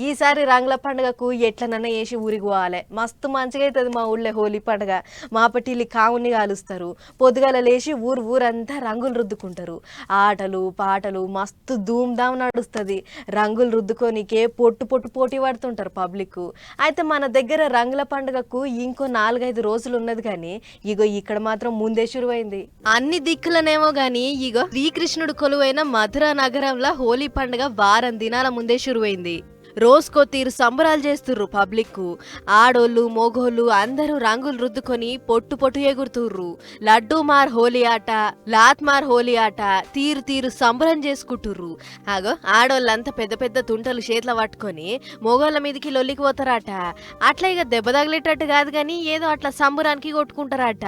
ఈసారి రంగుల పండుగకు ఎట్లనన్నా వేసి ఊరికి పోవాలి. మస్తు మంచిగా అవుతుంది మా ఊళ్ళో హోలీ పండుగ. మాపటిల్లి కావుని కాలుస్తారు. పొద్దుగాల లేచి ఊరంతా రంగులు రుద్దుకుంటారు. ఆటలు పాటలు మస్తు ధూమ్ధామ్ నడుస్తుంది. రంగులు రుద్దుకోనికే పొట్టు పోటీ పడుతుంటారు పబ్లిక్. అయితే మన దగ్గర రంగుల పండుగకు ఇంకో 4-5 రోజులు ఉన్నది కానీ ఇగో ఇక్కడ మాత్రం ముందే శురువైంది. అన్ని దిక్కులనేమో గాని ఇగో శ్రీకృష్ణుడు కొలువైన మధుర నగరంలో హోలీ పండుగ వారం దినాల ముందే శురువైంది. రోజుకో తీరు సంబరాలు చేస్తుర్రు పబ్లిక్. ఆడోళ్ళు మోగోళ్ళు అందరూ రంగులు రుద్దుకొని పొట్టు ఎగురుతుర్రు. లడ్డూ మార్ హోలీ ఆట, లాత్ మార్ హోలీ ఆట తీరు సంబరం చేసుకుంటుర్రు. ఆగో ఆడోళ్ళంతా పెద్ద తుంటలు చేతిలో పట్టుకొని మోగోళ్ళ మీదకి లొల్లికి పోతారట. అట్లా ఇక దెబ్బ తగిలేటట్టు కాదు గాని ఏదో అట్లా సంబరానికి కొట్టుకుంటారట.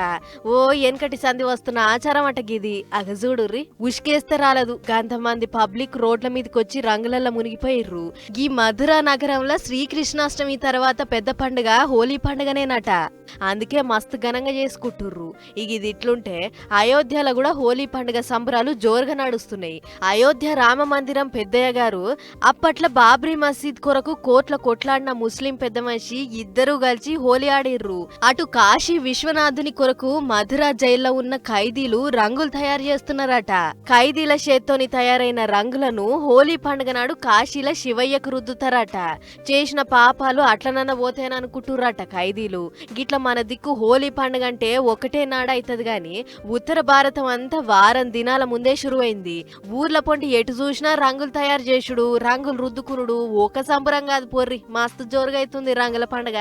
ఓ వెనకటి సంధి వస్తున్న ఆచారం అట గిది. అగ చూడుర్రి, ఉష్కేస్తే రాలేదు గంతమంది పబ్లిక్ రోడ్ల మీదకి వచ్చి రంగులల్లో మునిగిపోయిర్రు. గీ మధుర నగరంలో శ్రీకృష్ణాష్టమి తర్వాత పెద్ద పండుగ హోలీ పండుగనేనట. అందుకే మస్తు ఘనంగా చేసుకుంటుర్రు. ఇక ఇది ఇట్లుంటే అయోధ్యలో కూడా హోలీ పండుగ సంబరాలు జోరుగా నడుస్తున్నాయి. అయోధ్య రామ మందిరం పెద్దయ్య గారు అప్పట్లో బాబ్రీ మసీద్ కొరకు కోట్ల కొట్లాడిన ముస్లిం పెద్ద మనిషి ఇద్దరూ కలిసి హోలీ ఆడిర్రు. అటు కాశీ విశ్వనాథుని కొరకు మధుర జైల్లో ఉన్న ఖైదీలు రంగులు తయారు చేస్తున్నారట. ఖైదీల చేత్తోని తయారైన రంగులను హోలీ పండుగ నాడు కాశీల శివయ్యకు రుద్దుతారట. చేసిన పాపాలు అట్లనన్న పోతేననుకుంటుర్రట ఖైదీలు. గిట్ల మన దిక్కు హోలీ పండుగ అంటే ఒకటే నాడ అవుతుంది గాని ఉత్తర భారతం అంతా వారం దినాల ముందే శురువైంది. ఊర్ల పొంటి ఎటు చూసినా రంగులు తయారు చేసుడు, రంగులు రుద్దుకునుడు ఒక సంబరం కాదు పోర్రి. మస్తు జోరుగా అవుతుంది రంగుల పండుగ.